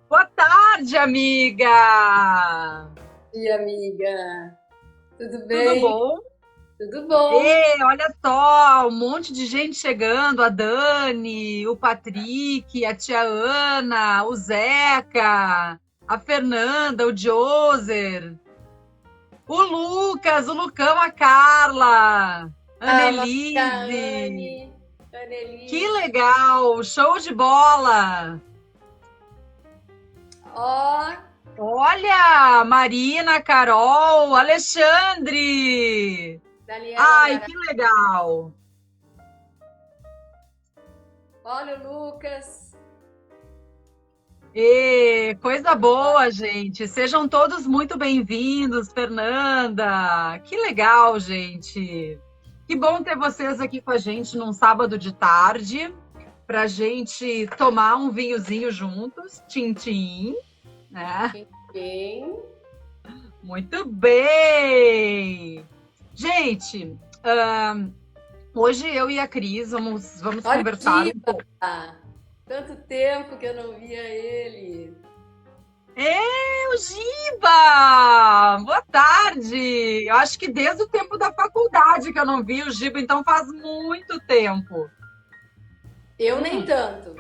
Boa tarde, amiga! E amiga, tudo Tudo bem? bom? Tudo bom? E olha só, um monte de gente chegando, a Dani, o Patrick, a tia Ana, o Zeca, a Fernanda, o Joser, o Lucas, o Lucão, a Carla, A Maria, Annelise. Anne, Que Annelise, legal! Show de bola! ó, Olha, Marina, Carol, Alexandre! Daniela Ai, Algarak, que legal! olha o Lucas. E coisa Ó, boa, gente. Sejam todos muito bem-vindos, Fernanda. Que legal, gente. Que bom ter vocês aqui com a gente num sábado de tarde, para gente tomar um vinhozinho juntos, tchim-tchim, né? quem tem? Muito bem! Gente, hoje eu e a Cris vamos Olha o conversar um Diva, pouco. tanto tempo que eu não via ele. O Giba! Boa tarde! Eu acho que desde o tempo da faculdade que eu não vi o Giba, então faz muito tempo. Eu nem tanto.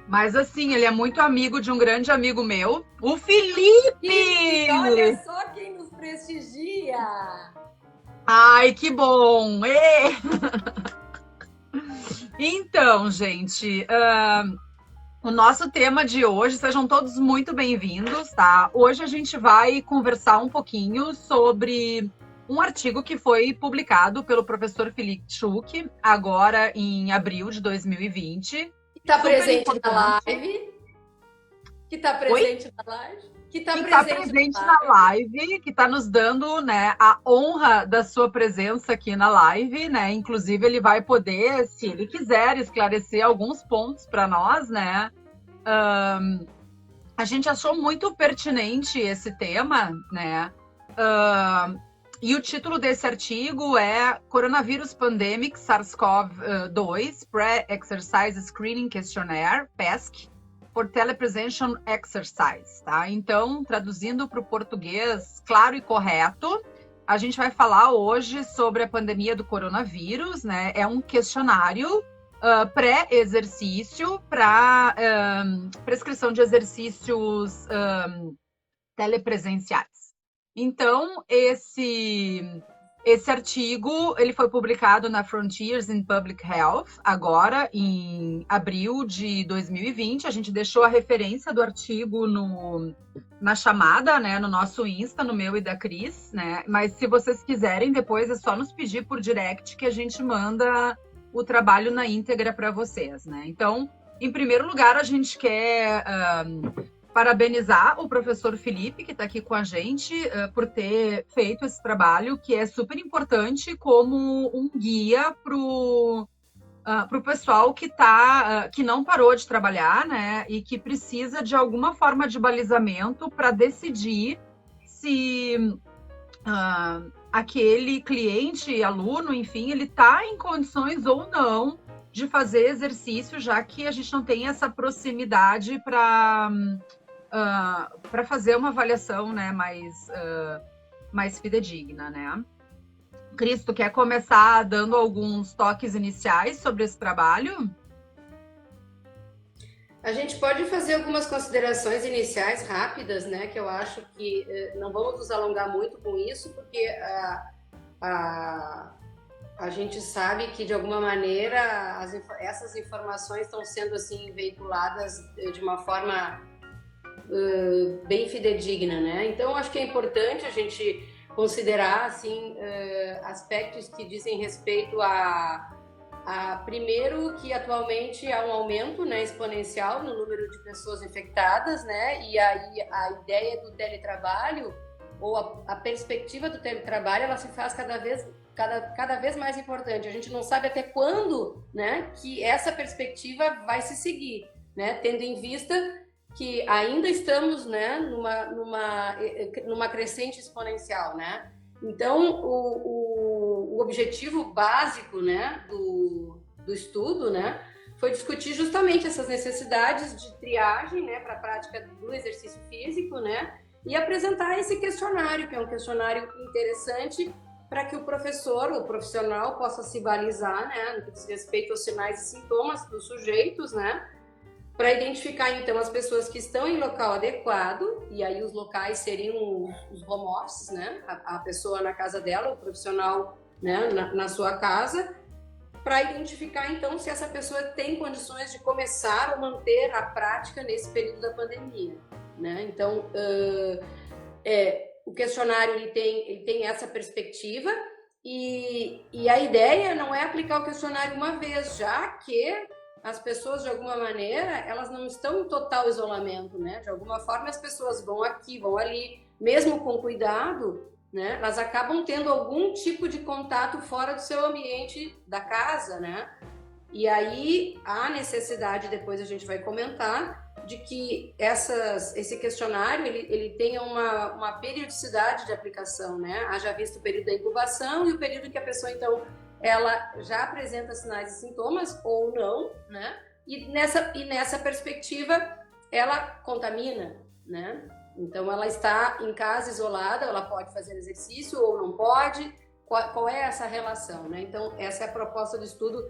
Mas assim, ele é muito amigo de um grande amigo meu, o Felipe, olha Felipe! só quem nos prestigia. Ai, que bom! Então, gente, o nosso tema de hoje, sejam todos muito bem-vindos, tá? Hoje a gente vai conversar um pouquinho sobre um artigo que foi publicado pelo professor Felipe Schuch, agora em abril de 2020. Que está Super presente na importante. live, que está Oi? presente na live, que está Que está presente presente na na live. live, que está nos dando, né, a honra da sua presença aqui na live, né? Inclusive, ele vai poder, se ele quiser, esclarecer alguns pontos para nós, né? A gente achou muito pertinente esse tema, né? E o título desse artigo é Coronavírus Pandemic SARS-CoV-2 Pre-Exercise Screening Questionnaire, PESC, for Telepresentation Exercise, tá? Então, traduzindo para o português claro e correto, a gente vai falar hoje sobre a pandemia do coronavírus, né? É um questionário pré-exercício para prescrição de exercícios telepresenciais. Então, esse artigo ele foi publicado na Frontiers in Public Health, agora em abril de 2020. A gente deixou a referência do artigo na chamada, né, no nosso Insta, no meu e da Cris, né? Mas se vocês quiserem, depois é só nos pedir por direct que a gente manda o trabalho na íntegra para vocês, né? Então, em primeiro lugar, a gente quer parabenizar o professor Felipe, que está aqui com a gente, por ter feito esse trabalho, que é super importante como um guia para o pessoal que não parou de trabalhar, né, e que precisa de alguma forma de balizamento para decidir se aquele cliente, aluno, enfim, ele está em condições ou não de fazer exercício, já que a gente não tem essa proximidade para fazer uma avaliação, né, mais fidedigna, né? Cristo, quer começar dando alguns toques iniciais sobre esse trabalho? A gente pode fazer algumas considerações iniciais rápidas, né? Que eu acho que não vamos nos alongar muito com isso, porque a, a gente sabe que de alguma maneira essas informações estão sendo assim veiculadas de uma forma bem fidedigna, né? Então acho que é importante a gente considerar assim aspectos que dizem respeito primeiro que atualmente há um aumento, né, exponencial no número de pessoas infectadas, né? E aí a ideia do teletrabalho ou a perspectiva do teletrabalho ela se faz cada vez mais importante. A gente não sabe até quando, né, que essa perspectiva vai se seguir, né? Tendo em vista que ainda estamos, né, numa crescente exponencial, né? Então, o objetivo básico, né, do estudo, né, foi discutir justamente essas necessidades de triagem, né, para a prática do exercício físico, né, e apresentar esse questionário, que é um questionário interessante para que o professor, o profissional, possa se balizar, né, no que diz respeito aos sinais e sintomas dos sujeitos, né, para identificar, então, as pessoas que estão em local adequado, e aí os locais seriam os home offices, né, a pessoa na casa dela, o profissional, né, na sua casa, para identificar, então, se essa pessoa tem condições de começar ou manter a prática nesse período da pandemia, né? Então, o questionário ele tem essa perspectiva e a ideia não é aplicar o questionário uma vez, já que as pessoas, de alguma maneira, elas não estão em total isolamento, né? De alguma forma, as pessoas vão aqui, vão ali, mesmo com cuidado, né? Elas acabam tendo algum tipo de contato fora do seu ambiente da casa, né? E aí, há necessidade, depois a gente vai comentar, de que esse questionário ele tenha uma periodicidade de aplicação, né? Haja visto o período da incubação e o período em que a pessoa, então, ela já apresenta sinais e sintomas ou não, né? E nessa perspectiva, ela contamina, né? Então, ela está em casa isolada, ela pode fazer exercício ou não pode. Qual é essa relação, né? Então, essa é a proposta do estudo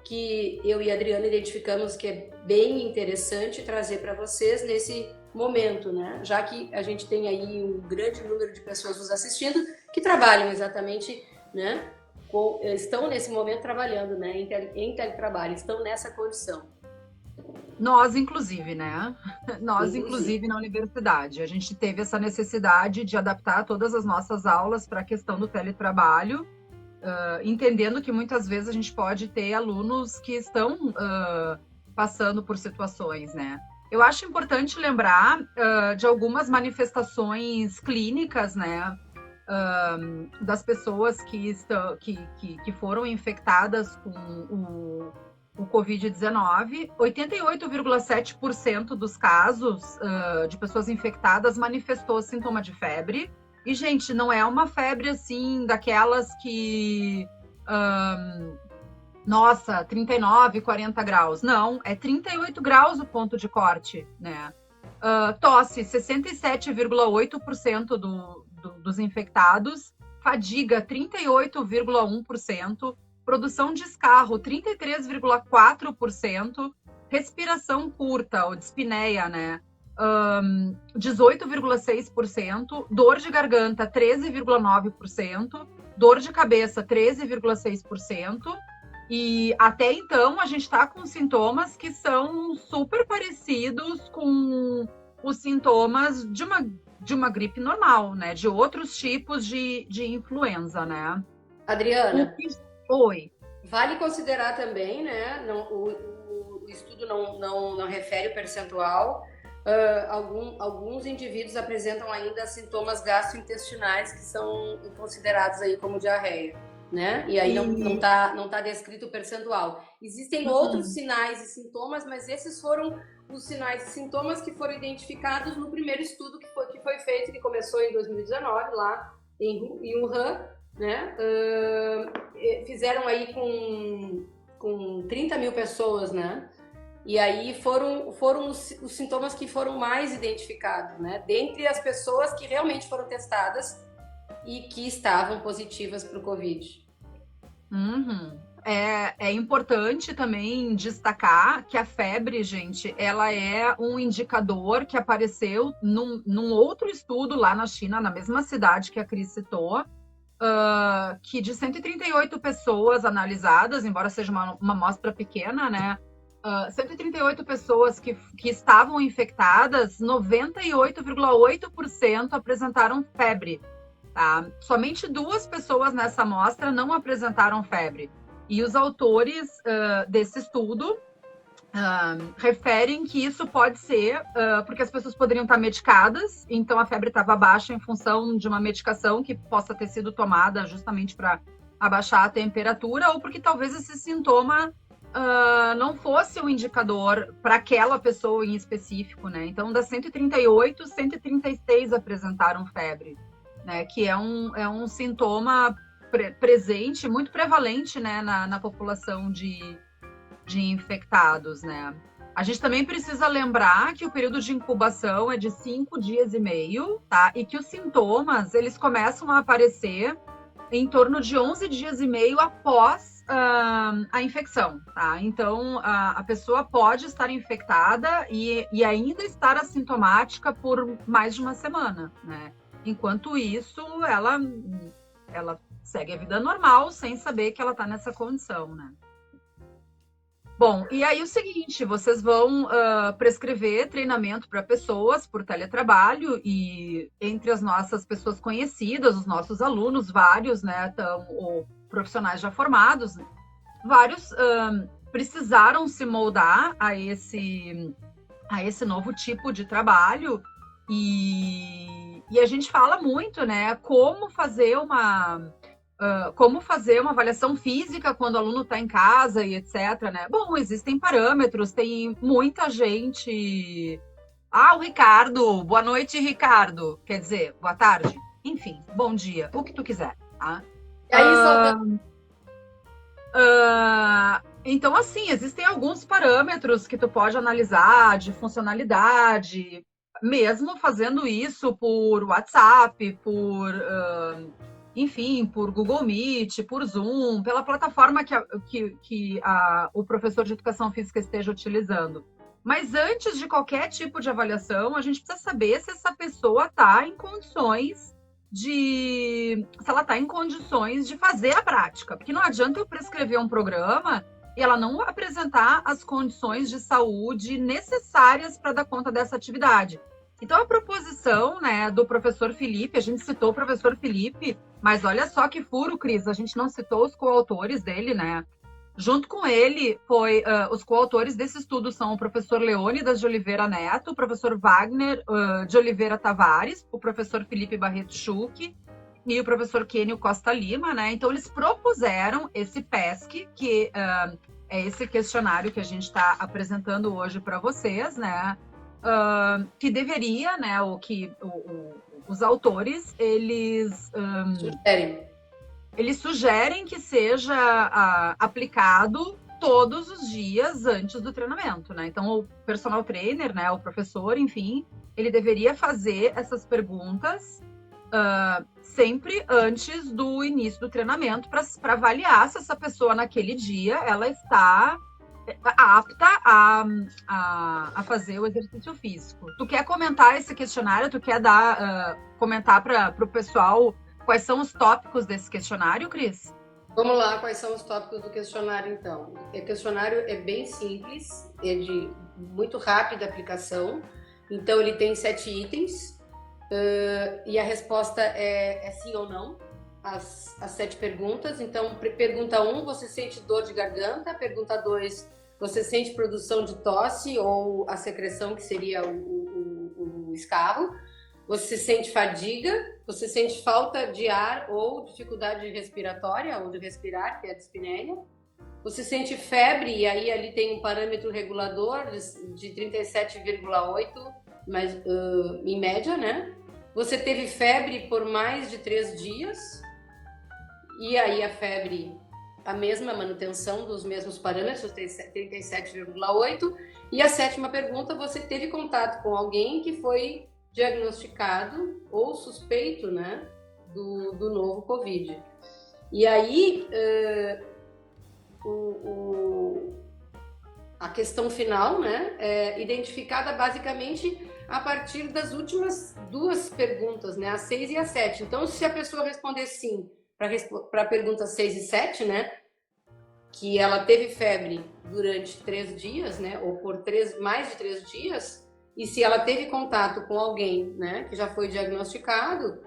que eu e a Adriana identificamos que é bem interessante trazer para vocês nesse momento, né? Já que a gente tem aí um grande número de pessoas nos assistindo que trabalham exatamente, né? Estão nesse momento trabalhando, né? Em teletrabalho, estão nessa condição. Nós, inclusive, né? Nós, inclusive, na universidade. A gente teve essa necessidade de adaptar todas as nossas aulas para a questão do teletrabalho, entendendo que muitas vezes a gente pode ter alunos que estão passando por situações, né? Eu acho importante lembrar de algumas manifestações clínicas, né? Das pessoas que foram infectadas com o Covid-19, 88,7% dos casos de pessoas infectadas manifestou sintoma de febre. E, gente, não é uma febre, assim, daquelas que... nossa, 39, 40 graus. Não, é 38 graus o ponto de corte, né? Tosse, 67,8% dos infectados. Fadiga, 38,1%. Produção de escarro, 33,4%. Respiração curta, ou dispneia, né? 18,6%, dor de garganta 13,9%, dor de cabeça 13,6%, e até então a gente está com sintomas que são super parecidos com os sintomas de uma gripe normal, né? De outros tipos de influenza, né? Adriana, oi. Vale considerar também, né? O estudo não refere o percentual. Alguns indivíduos apresentam ainda sintomas gastrointestinais que são considerados aí como diarreia, né? E aí não tá descrito o percentual. Existem outros sinais e sintomas, mas esses foram os sinais e sintomas que foram identificados no primeiro estudo que foi feito, que começou em 2019 lá em Wuhan, né? Fizeram aí com 30 mil pessoas, né? E aí foram os sintomas que foram mais identificados, né? Dentre as pessoas que realmente foram testadas e que estavam positivas para o Covid. É importante também destacar que a febre, gente, ela é um indicador que apareceu num outro estudo lá na China, na mesma cidade que a Cris citou, que de 138 pessoas analisadas, embora seja uma amostra pequena, né? 138 pessoas que estavam infectadas, 98,8% apresentaram febre. Tá? Somente 2 pessoas nessa amostra não apresentaram febre. E os autores desse estudo referem que isso pode ser porque as pessoas poderiam estar medicadas, então a febre estava baixa em função de uma medicação que possa ter sido tomada justamente para abaixar a temperatura, ou porque talvez esse sintoma não fosse um indicador para aquela pessoa em específico, né? Então, das 138, 136 apresentaram febre, né? Que é um sintoma presente, muito prevalente, né, na população de infectados, né? A gente também precisa lembrar que o período de incubação é de 5 dias e meio, tá? E que os sintomas, eles começam a aparecer em torno de 11 dias e meio após a infecção, tá? Então, a pessoa pode estar infectada e ainda estar assintomática por mais de uma semana, né? Enquanto isso, ela segue a vida normal, sem saber que ela está nessa condição, né? Bom, e aí o seguinte, vocês vão prescrever treinamento para pessoas por teletrabalho e entre as nossas pessoas conhecidas, os nossos alunos, vários, né, ou profissionais já formados, vários precisaram se moldar a esse novo tipo de trabalho e a gente fala muito, né, como fazer uma avaliação física quando o aluno está em casa e etc, né? Bom, existem parâmetros, tem muita gente... o Ricardo, boa noite, Ricardo. Quer dizer, boa tarde. Enfim, bom dia, o que tu quiser, tá? E aí, então, assim, existem alguns parâmetros que tu pode analisar de funcionalidade, mesmo fazendo isso por WhatsApp, enfim, por Google Meet, por Zoom, pela plataforma que o professor de educação física esteja utilizando. Mas antes de qualquer tipo de avaliação, a gente precisa saber se essa pessoa está em condições de fazer a prática. Porque não adianta eu prescrever um programa e ela não apresentar as condições de saúde necessárias para dar conta dessa atividade. Então, a proposição, né, do professor Felipe, a gente citou o professor Felipe, mas olha só que furo, Cris, a gente não citou os coautores dele, né? Junto com ele, os coautores desse estudo são o professor Leônidas de Oliveira Neto, o professor Wagner de Oliveira Tavares, o professor Felipe Barreto Schuch e o professor Kênio Costa Lima, né? Então, eles propuseram esse PESC, que é esse questionário que a gente está apresentando hoje para vocês, né? Que deveria, né, os autores, eles sugerem que seja aplicado todos os dias antes do treinamento, né? Então, o personal trainer, né, o professor, enfim, ele deveria fazer essas perguntas sempre antes do início do treinamento para avaliar se essa pessoa naquele dia ela está apta a fazer o exercício físico. Tu quer comentar esse questionário? Tu quer comentar para o pessoal quais são os tópicos desse questionário, Cris? Vamos lá, quais são os tópicos do questionário, então? O questionário é bem simples, é de muito rápida aplicação, então ele tem 7 itens, e a resposta é sim ou não, as 7 perguntas. Então, pergunta 1, você sente dor de garganta? Pergunta 2, você sente produção de tosse ou a secreção, que seria o escarro? Você sente fadiga? Você sente falta de ar ou dificuldade respiratória, ou de respirar, que é a dispneia? Você sente febre, e aí ali tem um parâmetro regulador de 37,8, mas em média, né? Você teve febre por mais de 3 dias, e aí a febre, a mesma manutenção dos mesmos parâmetros, 37,8. E a 7ª pergunta, você teve contato com alguém que foi diagnosticado ou suspeito, né, do novo Covid. E aí, a questão final, né, é identificada basicamente a partir das últimas 2 perguntas, né, a 6 e a 7. Então, se a pessoa responder sim para a pergunta 6 e 7, né, que ela teve febre durante 3 dias, né, ou por mais de 3 dias, e se ela teve contato com alguém, né, que já foi diagnosticado,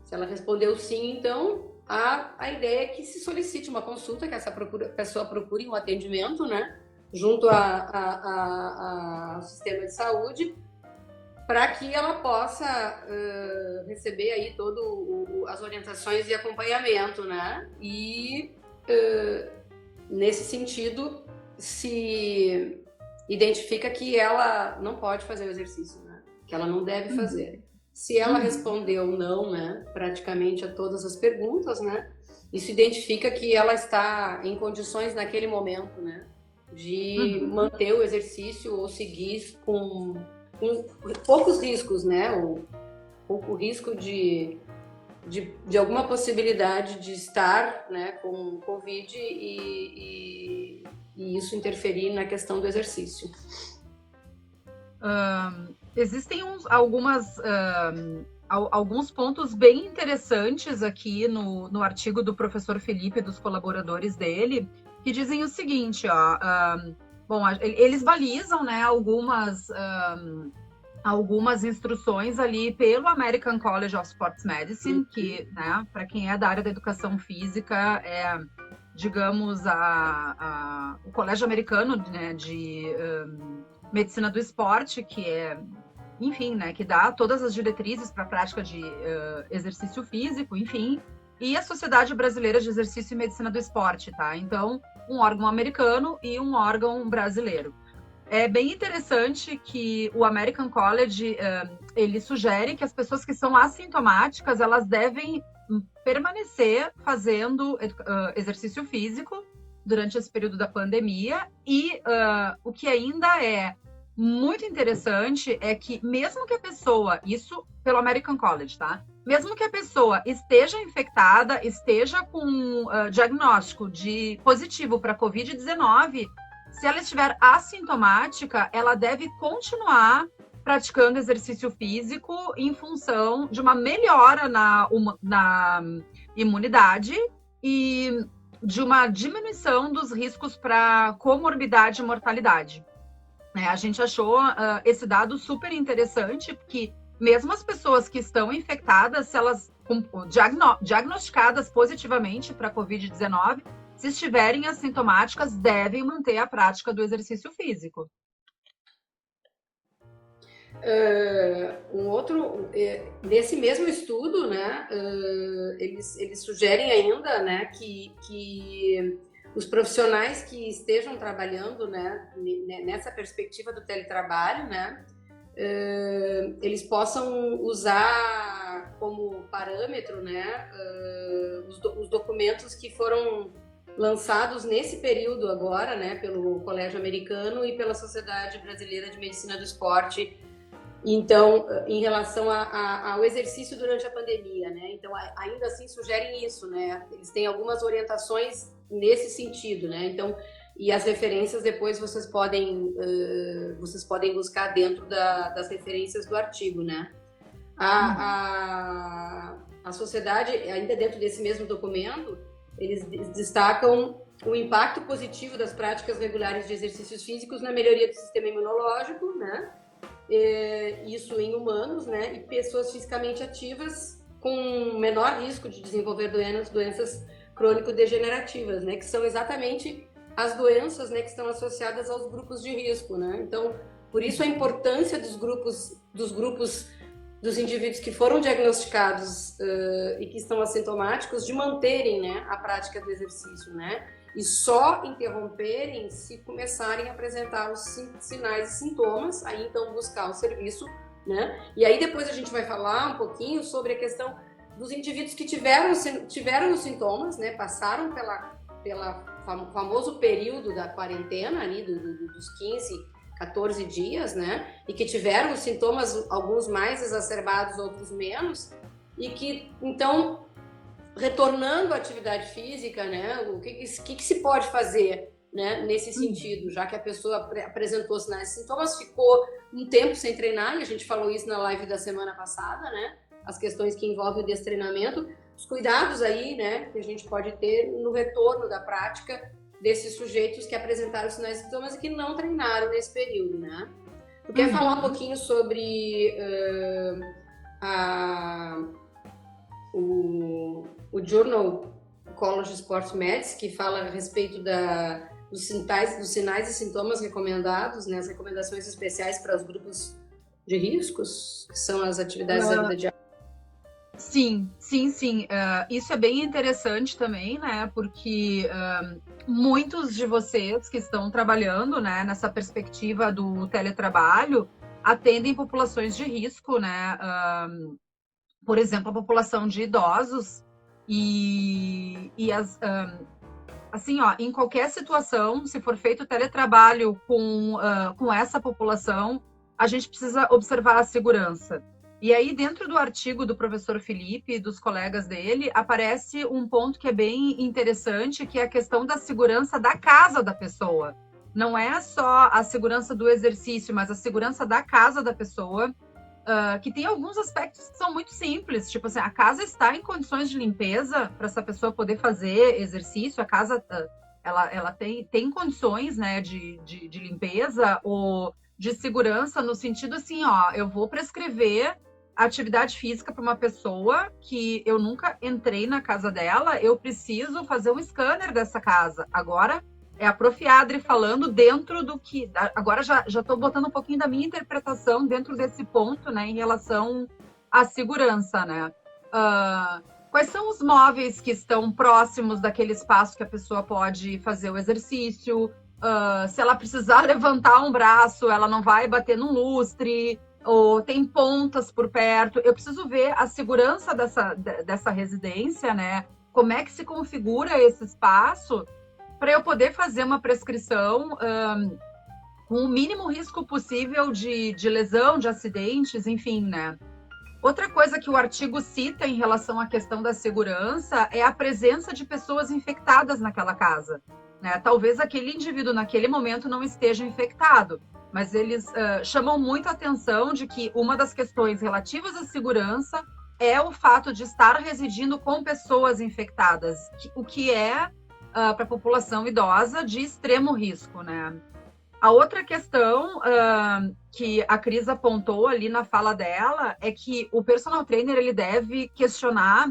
se ela respondeu sim, então a ideia é que se solicite uma consulta, que essa pessoa procure um atendimento, né, junto ao sistema de saúde, para que ela possa receber aí as orientações e acompanhamento, né? E nesse sentido se identifica que ela não pode fazer o exercício, né? Que ela não deve fazer. Se ela respondeu não, né, praticamente a todas as perguntas, né, isso identifica que ela está em condições naquele momento, né, de manter o exercício ou seguir com poucos riscos, né, ou pouco risco de alguma possibilidade de estar, né, com Covid e isso interferir na questão do exercício. Existem alguns pontos bem interessantes aqui no artigo do professor Felipe e dos colaboradores dele, que dizem o seguinte, ó, bom, eles balizam, né, algumas instruções ali pelo American College of Sports Medicine, que, né, para quem é da área da educação física, é, digamos, o colégio americano, né, de medicina do esporte, que é, enfim, né, que dá todas as diretrizes para a prática de exercício físico, enfim, e a Sociedade Brasileira de Exercício e Medicina do Esporte, tá? Então, um órgão americano e um órgão brasileiro. É bem interessante que o American College, ele sugere que as pessoas que são assintomáticas, elas devem permanecer fazendo exercício físico durante esse período da pandemia e o que ainda é muito interessante é que mesmo que a pessoa, isso pelo American College, tá? Mesmo que a pessoa esteja infectada, esteja com diagnóstico de positivo para COVID-19, se ela estiver assintomática, ela deve continuar praticando exercício físico em função de uma melhora na imunidade e de uma diminuição dos riscos para comorbidade e mortalidade. A gente achou esse dado super interessante, porque mesmo as pessoas que estão infectadas, se elas diagnosticadas positivamente para COVID-19, se estiverem assintomáticas, devem manter a prática do exercício físico. Nesse mesmo estudo, né, eles sugerem ainda, né, que os profissionais que estejam trabalhando, né, nessa perspectiva do teletrabalho, né, eles possam usar como parâmetro, né, os documentos que foram lançados nesse período agora, né, pelo Colégio Americano e pela Sociedade Brasileira de Medicina do Esporte. Então, em relação ao exercício durante a pandemia, né? Então, ainda assim sugerem isso, né? Eles têm algumas orientações nesse sentido, né? Então, e as referências depois vocês podem buscar dentro das referências do artigo, né? A sociedade, ainda dentro desse mesmo documento, eles destacam o impacto positivo das práticas regulares de exercícios físicos na melhoria do sistema imunológico, né? Isso em humanos, né? E pessoas fisicamente ativas com menor risco de desenvolver doenças crônico-degenerativas, né? Que são exatamente as doenças, né, que estão associadas aos grupos de risco, né? Então, por isso a importância dos indivíduos que foram diagnosticados e que estão assintomáticos de manterem, né, a prática do exercício, né? E só interromperem se começarem a apresentar os sinais e sintomas, aí então buscar o serviço, né? E aí depois a gente vai falar um pouquinho sobre a questão dos indivíduos que tiveram os sintomas, né? Passaram pela famoso período da quarentena ali dos 15, 14 dias, né? E que tiveram os sintomas, alguns mais exacerbados, outros menos, e que então retornando à atividade física, né? O que se pode fazer, né, nesse sentido, já que a pessoa apresentou sinais e sintomas, ficou um tempo sem treinar, e a gente falou isso na live da semana passada, né? As questões que envolvem o destreinamento, os cuidados aí, né, que a gente pode ter no retorno da prática desses sujeitos que apresentaram sinais e sintomas e que não treinaram nesse período, né? Tu quer falar um pouquinho sobre o Journal College Sports Medicine, que fala a respeito dos sinais e sintomas recomendados, né, as recomendações especiais para os grupos de riscos, que são as atividades da vida diária? Sim. Isso é bem interessante também, né, porque muitos de vocês que estão trabalhando, né, nessa perspectiva do teletrabalho atendem populações de risco, né, por exemplo, a população de idosos Assim, ó, em qualquer situação, se for feito teletrabalho com essa população, a gente precisa observar a segurança. E aí, dentro do artigo do professor Felipe e dos colegas dele, aparece um ponto que é bem interessante, que é a questão da segurança da casa da pessoa. Não é só a segurança do exercício, mas a segurança da casa da pessoa, que tem alguns aspectos que são muito simples, tipo assim, a casa está em condições de limpeza para essa pessoa poder fazer exercício, a casa ela tem condições, né, de limpeza ou de segurança, no sentido assim, ó, eu vou prescrever atividade física para uma pessoa que eu nunca entrei na casa dela, eu preciso fazer um scanner dessa casa. Agora é a Prof. Adri falando dentro do que... Agora já estou botando um pouquinho da minha interpretação dentro desse ponto, né, em relação à segurança, né? Quais são os móveis que estão próximos daquele espaço que a pessoa pode fazer o exercício? Se ela precisar levantar um braço, ela não vai bater num lustre, ou tem pontas por perto. Eu preciso ver a segurança dessa residência, né? Como é que se configura esse espaço para eu poder fazer uma prescrição com o mínimo risco possível de lesão, de acidentes, enfim, né? Outra coisa que o artigo cita em relação à questão da segurança é a presença de pessoas infectadas naquela casa, né? Talvez aquele indivíduo naquele momento não esteja infectado, mas eles chamam muito a atenção de que uma das questões relativas à segurança é o fato de estar residindo com pessoas infectadas, o que é para a população idosa de extremo risco, né? A outra questão que a Cris apontou ali na fala dela é que o personal trainer ele deve questionar,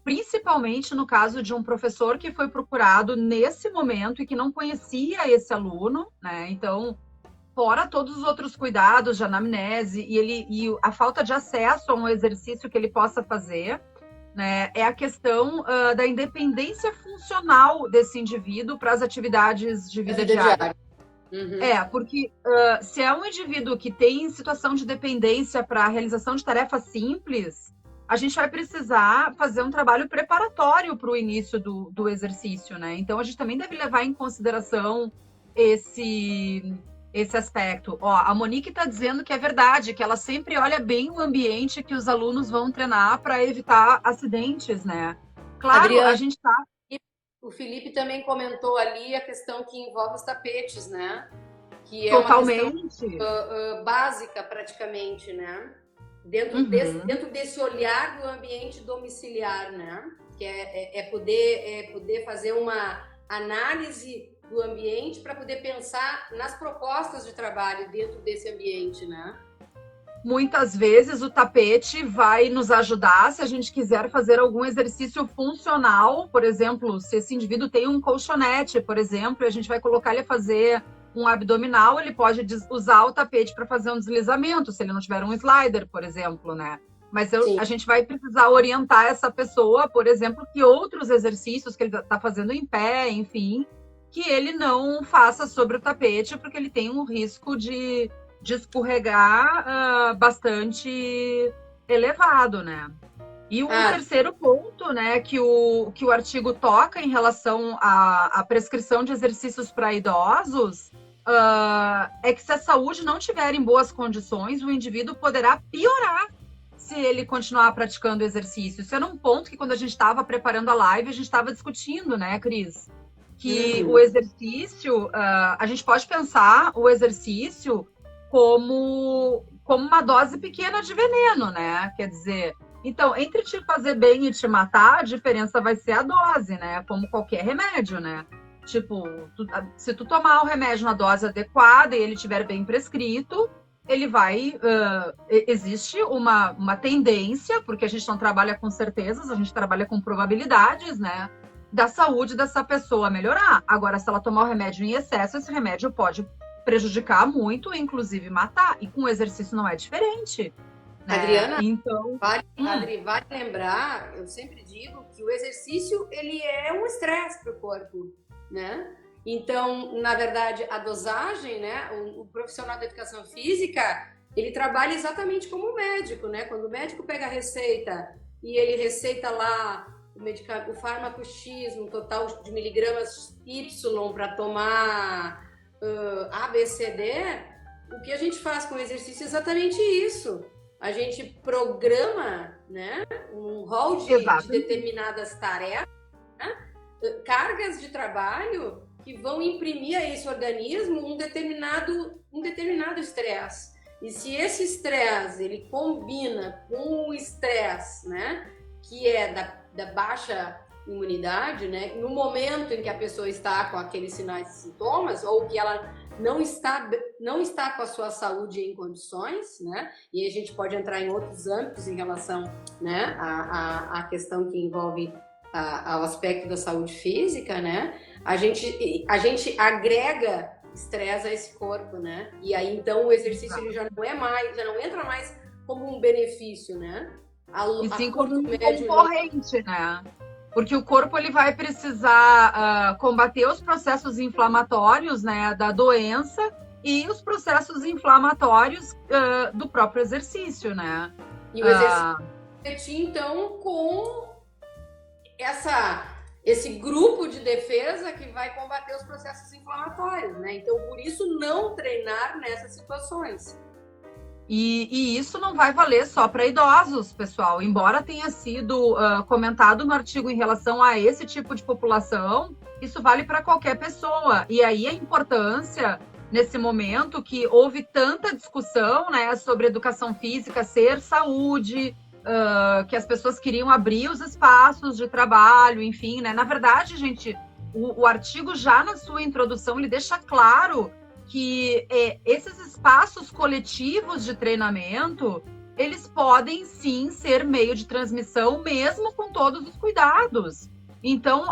principalmente no caso de um professor que foi procurado nesse momento e que não conhecia esse aluno, né? Então, fora todos os outros cuidados de anamnese e a falta de acesso a um exercício que ele possa fazer, né, é a questão da independência funcional desse indivíduo para as atividades de vida diária. Uhum. Porque se é um indivíduo que tem situação de dependência para a realização de tarefas simples, a gente vai precisar fazer um trabalho preparatório para o início do exercício, né? Então, a gente também deve levar em consideração esse aspecto. Ó, a Monique está dizendo que é verdade, que ela sempre olha bem o ambiente que os alunos vão treinar para evitar acidentes, né? Claro, Adriana, a gente está... O Felipe também comentou ali a questão que envolve os tapetes, né? Que é totalmente uma questão básica, praticamente, né? Dentro desse olhar do ambiente domiciliar, né? Que é poder fazer uma análise do ambiente para poder pensar nas propostas de trabalho dentro desse ambiente, né? Muitas vezes o tapete vai nos ajudar se a gente quiser fazer algum exercício funcional, por exemplo, se esse indivíduo tem um colchonete, por exemplo, a gente vai colocar ele a fazer um abdominal, ele pode usar o tapete para fazer um deslizamento, se ele não tiver um slider, por exemplo, né? Mas a gente vai precisar orientar essa pessoa, por exemplo, que outros exercícios que ele está fazendo em pé, enfim, que ele não faça sobre o tapete, porque ele tem um risco de escorregar bastante elevado, né? E o terceiro ponto, né, que o artigo toca em relação à prescrição de exercícios para idosos, é que se a saúde não estiver em boas condições, o indivíduo poderá piorar se ele continuar praticando exercício. Isso era um ponto que, quando a gente estava preparando a live, a gente estava discutindo, né, Cris? Que o exercício, a gente pode pensar o exercício como uma dose pequena de veneno, né? Quer dizer, então, entre te fazer bem e te matar, a diferença vai ser a dose, né? Como qualquer remédio, né? Tipo, se tu tomar o remédio na dose adequada e ele estiver bem prescrito, ele vai... existe uma tendência, porque a gente não trabalha com certezas, a gente trabalha com probabilidades, né? Da saúde dessa pessoa melhorar. Agora, se ela tomar o remédio em excesso, esse remédio pode prejudicar muito, inclusive matar. E com o exercício não é diferente. Né? Adriana, então, Adri, vale lembrar, eu sempre digo que o exercício ele é um estresse para o corpo, né? Então, na verdade, a dosagem, né? O profissional da educação física, ele trabalha exatamente como o médico, né? Quando o médico pega a receita e ele receita lá o fármaco X, um total de miligramas Y para tomar A, B, C, D, o que a gente faz com o exercício é exatamente isso. A gente programa, né, um rol de determinadas tarefas, né, cargas de trabalho que vão imprimir a esse organismo um determinado estresse. E se esse estresse ele combina com o estresse, né, que é da baixa imunidade, né, no momento em que a pessoa está com aqueles sinais e sintomas, ou que ela não está com a sua saúde em condições, né, e a gente pode entrar em outros âmbitos em relação, né, à questão que envolve ao aspecto da saúde física, né, a gente agrega estresse a esse corpo, né, e aí então o exercício ele já não entra mais como um benefício, né, e sim como um concorrente, né? Porque o corpo ele vai precisar combater os processos inflamatórios, né, da doença e os processos inflamatórios do próprio exercício, né? E o exercício, então, com esse grupo de defesa que vai combater os processos inflamatórios, né? Então, por isso, não treinar nessas situações. E isso não vai valer só para idosos, pessoal. Embora tenha sido comentado no artigo em relação a esse tipo de população, isso vale para qualquer pessoa. E aí a importância, nesse momento, que houve tanta discussão, né, sobre educação física ser saúde, que as pessoas queriam abrir os espaços de trabalho, enfim, né? Na verdade, gente, o artigo já na sua introdução, ele deixa claro que esses espaços coletivos de treinamento, eles podem sim ser meio de transmissão, mesmo com todos os cuidados. Então,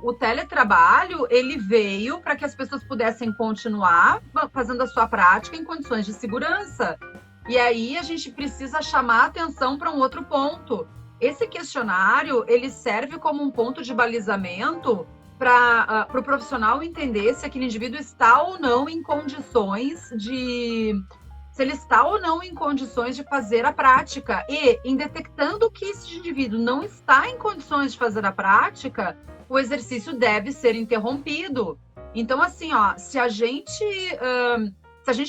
o teletrabalho, ele veio para que as pessoas pudessem continuar fazendo a sua prática em condições de segurança. E aí a gente precisa chamar a atenção para um outro ponto. Esse questionário, ele serve como um ponto de balizamento para o profissional entender se aquele indivíduo está ou não em condições se ele está ou não em condições de fazer a prática. E, em detectando que esse indivíduo não está em condições de fazer a prática, o exercício deve ser interrompido. Então, assim, se a gente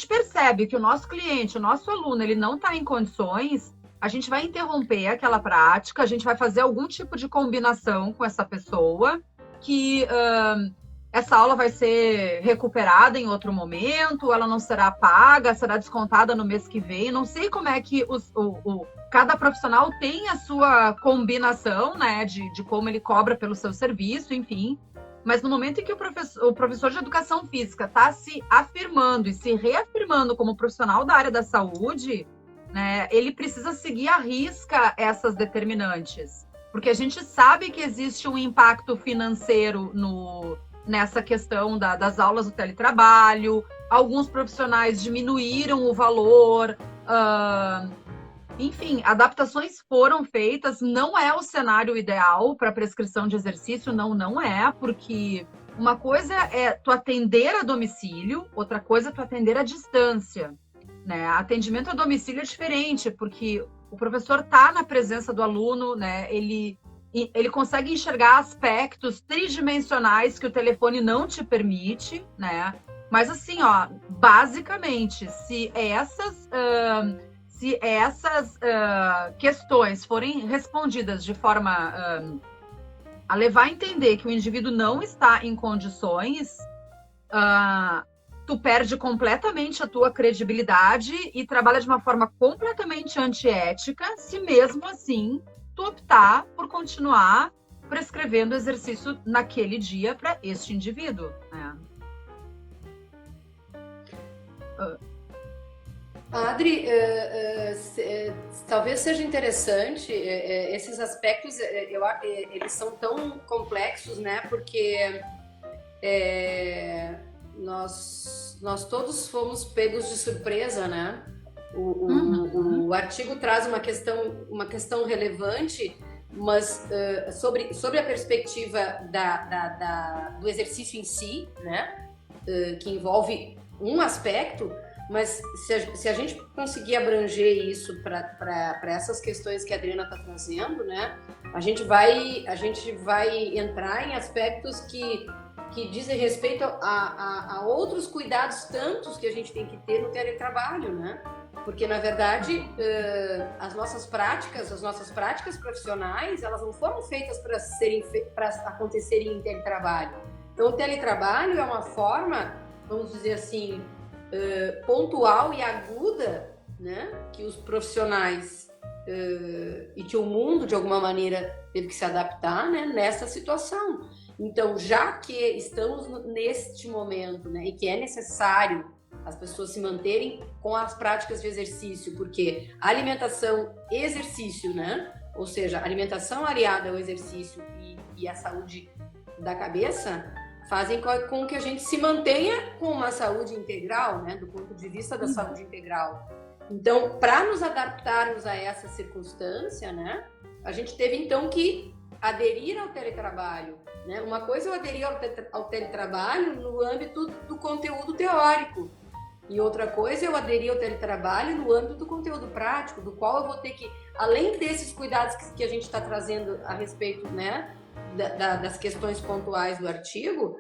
percebe que o nosso cliente, o nosso aluno, ele não está em condições, a gente vai interromper aquela prática, a gente vai fazer algum tipo de combinação com essa pessoa, que essa aula vai ser recuperada em outro momento, ela não será paga, será descontada no mês que vem. Não sei como é que cada profissional tem a sua combinação, né, de como ele cobra pelo seu serviço, enfim. Mas no momento em que o professor de educação física está se afirmando e se reafirmando como profissional da área da saúde, né, ele precisa seguir à risca essas determinantes. Porque a gente sabe que existe um impacto financeiro nessa questão das aulas do teletrabalho, alguns profissionais diminuíram o valor, enfim, adaptações foram feitas, não é o cenário ideal para prescrição de exercício, não é, porque uma coisa é tu atender a domicílio, outra coisa é tu atender à distância, né? Atendimento a domicílio é diferente, porque o professor está na presença do aluno, né? Ele consegue enxergar aspectos tridimensionais que o telefone não te permite, né? Mas assim, basicamente, se essas questões forem respondidas de forma a levar a entender que o indivíduo não está em condições, tu perde completamente a tua credibilidade e trabalha de uma forma completamente antiética, se mesmo assim tu optar por continuar prescrevendo exercício naquele dia para este indivíduo, né? Adri, talvez seja interessante esses aspectos, eles são tão complexos, né? Porque nós todos fomos pegos de surpresa, né? O artigo traz uma questão relevante, mas sobre a perspectiva do exercício em si, né? Que envolve um aspecto, Mas se a gente conseguir abranger isso para essas questões que a Adriana está trazendo, né, a gente vai entrar em aspectos que dizem respeito a outros cuidados tantos que a gente tem que ter no teletrabalho, né? Porque, na verdade, as nossas práticas profissionais, elas não foram feitas para acontecerem em teletrabalho. Então, o teletrabalho é uma forma, vamos dizer assim, pontual e aguda, né, que os profissionais e que o mundo, de alguma maneira, teve que se adaptar, né, nessa situação. Então, já que estamos neste momento, né, e que é necessário as pessoas se manterem com as práticas de exercício, porque a alimentação, exercício, né, ou seja, alimentação aliada ao exercício e a saúde da cabeça, fazem com que a gente se mantenha com uma saúde integral, né, do ponto de vista da saúde integral. Então, para nos adaptarmos a essa circunstância, né, a gente teve então que aderir ao teletrabalho, né? Uma coisa é eu aderir ao teletrabalho no âmbito do conteúdo teórico, e outra coisa é eu aderir ao teletrabalho no âmbito do conteúdo prático, do qual eu vou ter que, além desses cuidados que a gente está trazendo a respeito, né, das questões pontuais do artigo,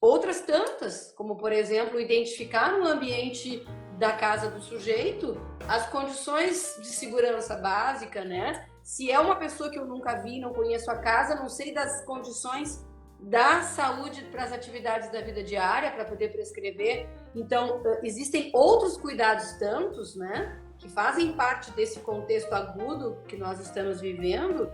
outras tantas, como, por exemplo, identificar no ambiente da casa do sujeito as condições de segurança básica, né? Se é uma pessoa que eu nunca vi, não conheço a casa, não sei das condições da saúde para as atividades da vida diária, para poder prescrever. Então, existem outros cuidados tantos, né, que fazem parte desse contexto agudo que nós estamos vivendo,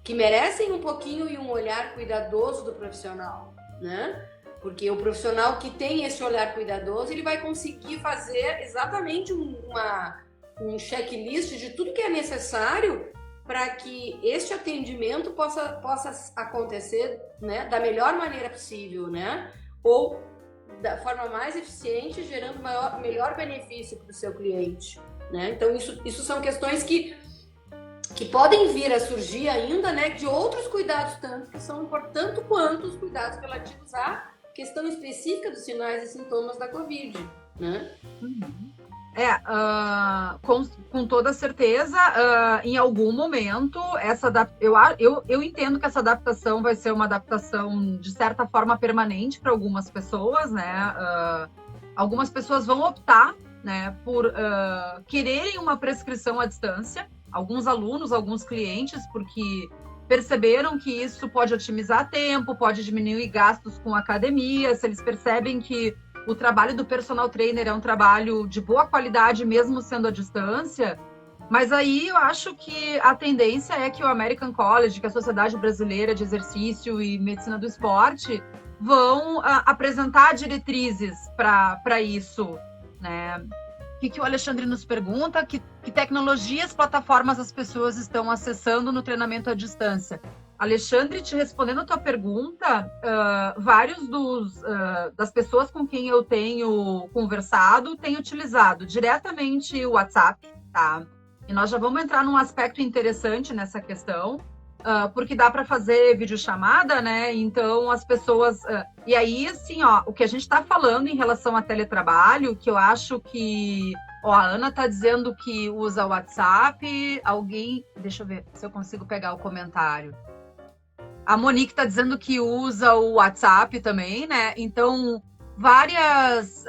que merecem um pouquinho e um olhar cuidadoso do profissional, né? Porque o profissional que tem esse olhar cuidadoso, ele vai conseguir fazer exatamente um checklist de tudo que é necessário para que este atendimento possa acontecer, né, da melhor maneira possível, né? Ou da forma mais eficiente, gerando melhor benefício para o seu cliente, né? Então, isso são questões que podem vir a surgir ainda, né, de outros cuidados tanto que são tanto quanto os cuidados relativos à questão específica dos sinais e sintomas da Covid, né? Com toda certeza, em algum momento, eu entendo que essa adaptação vai ser uma adaptação, de certa forma, permanente para algumas pessoas, né? Algumas pessoas vão optar, né, por quererem uma prescrição à distância, alguns alunos, alguns clientes, porque perceberam que isso pode otimizar tempo, pode diminuir gastos com academia, se eles percebem que o trabalho do personal trainer é um trabalho de boa qualidade, mesmo sendo à distância. Mas aí eu acho que a tendência é que o American College, que é a Sociedade Brasileira de Exercício e Medicina do Esporte, vão apresentar diretrizes para isso, né? O que o Alexandre nos pergunta? Que tecnologias, plataformas as pessoas estão acessando no treinamento à distância? Alexandre, te respondendo a tua pergunta, vários das pessoas com quem eu tenho conversado têm utilizado diretamente o WhatsApp, tá? E nós já vamos entrar num aspecto interessante nessa questão, porque dá para fazer videochamada, né? Então, as pessoas... E aí, assim, o que a gente está falando em relação a teletrabalho, que eu acho que... a Ana está dizendo que usa o WhatsApp, deixa eu ver se eu consigo pegar o comentário. A Monique está dizendo que usa o WhatsApp também, né? Então, várias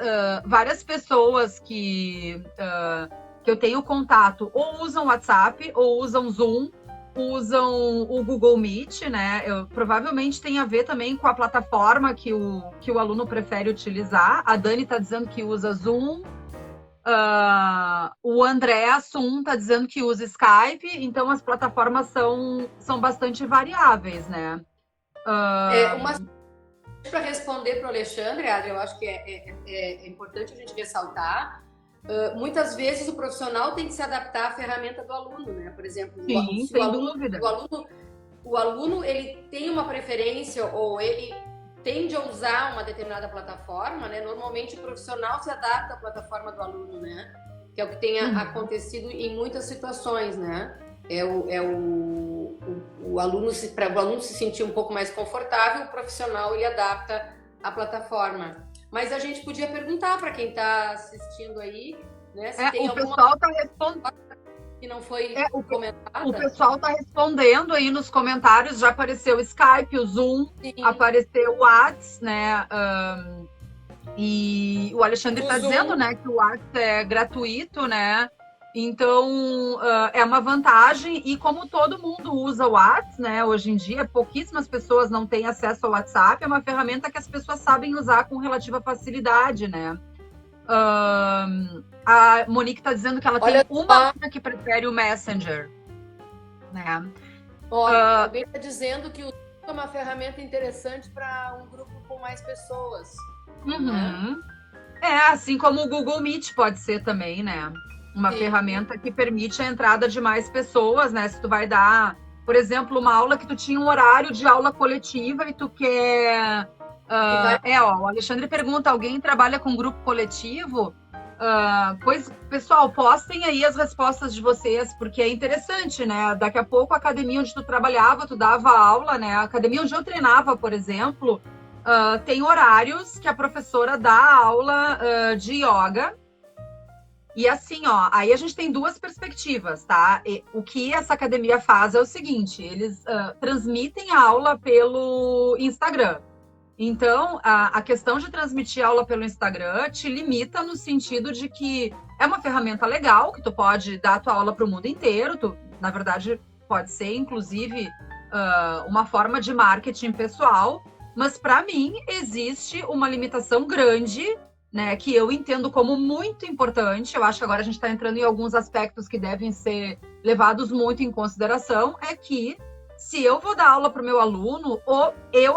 pessoas que eu tenho contato ou usam WhatsApp ou usam Zoom, usam o Google Meet, né? Provavelmente tem a ver também com a plataforma que o aluno prefere utilizar. A Dani está dizendo que usa Zoom. O André Assum está dizendo que usa Skype, então as plataformas são bastante variáveis, né? Para responder para o Alexandre, Adri, eu acho que é importante a gente ressaltar. Muitas vezes o profissional tem que se adaptar à ferramenta do aluno, né? Por exemplo, sim, sem dúvida. O aluno ele tem uma preferência ou ele tende a usar uma determinada plataforma, né? Normalmente o profissional se adapta à plataforma do aluno, né? Que é o que tem acontecido em muitas situações, né? O aluno, para o aluno se sentir um pouco mais confortável, o profissional ele adapta a plataforma. mas a gente podia perguntar para quem está assistindo aí, né, se tem o alguma pessoal está respondendo. que não foi comentada. O pessoal está respondendo aí nos comentários, já apareceu o Skype, o Zoom, Sim. apareceu o WhatsApp, né? E o Alexandre está dizendo, né, que o WhatsApp é gratuito, né? Então, é uma vantagem. E como todo mundo usa o WhatsApp, né? Hoje em dia, pouquíssimas pessoas não têm acesso ao WhatsApp. É uma ferramenta que as pessoas sabem usar com relativa facilidade, né? A Monique está dizendo que ela tem uma aluna que prefere o Messenger, né? Alguém está dizendo que o é uma ferramenta interessante para um grupo com mais pessoas. Né? Assim como o Google Meet pode ser também, né? Uma ferramenta que permite a entrada de mais pessoas, né? Se tu vai dar, por exemplo, uma aula que tu tinha um horário de aula coletiva e tu quer... o Alexandre pergunta, alguém trabalha com grupo coletivo? Pois, pessoal, postem aí as respostas de vocês, porque é interessante, né? Daqui a pouco a academia onde tu trabalhava, tu dava aula, né? A academia onde eu treinava, por exemplo, tem horários que a professora dá aula de yoga. E assim, aí a gente tem duas perspectivas, tá? O que essa academia faz é o seguinte, eles transmitem a aula pelo Instagram. Então, a questão de transmitir aula pelo Instagram te limita no sentido de que é uma ferramenta legal, que tu pode dar a tua aula para o mundo inteiro. Na verdade, pode ser, inclusive, uma forma de marketing pessoal. Mas, para mim, existe uma limitação grande, né, que eu entendo como muito importante. Eu acho que agora a gente está entrando em alguns aspectos que devem ser levados muito em consideração, é que se eu vou dar aula para o meu aluno,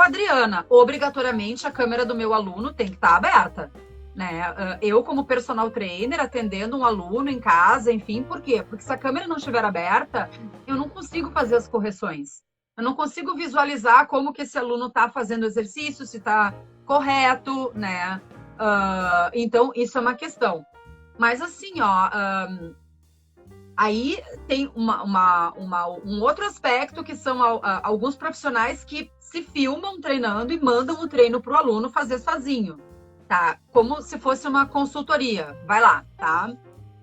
Adriana, obrigatoriamente a câmera do meu aluno tem que estar aberta, né? Eu, como personal trainer, atendendo um aluno em casa, enfim, por quê? Porque se a câmera não estiver aberta, eu não consigo fazer as correções. Eu não consigo visualizar como que esse aluno está fazendo o exercício, se está correto, né? Então, isso é uma questão. Mas, assim, aí tem um outro aspecto, que são alguns profissionais que se filmam treinando e mandam o treino para o aluno fazer sozinho, tá? Como se fosse uma consultoria. Vai lá, tá?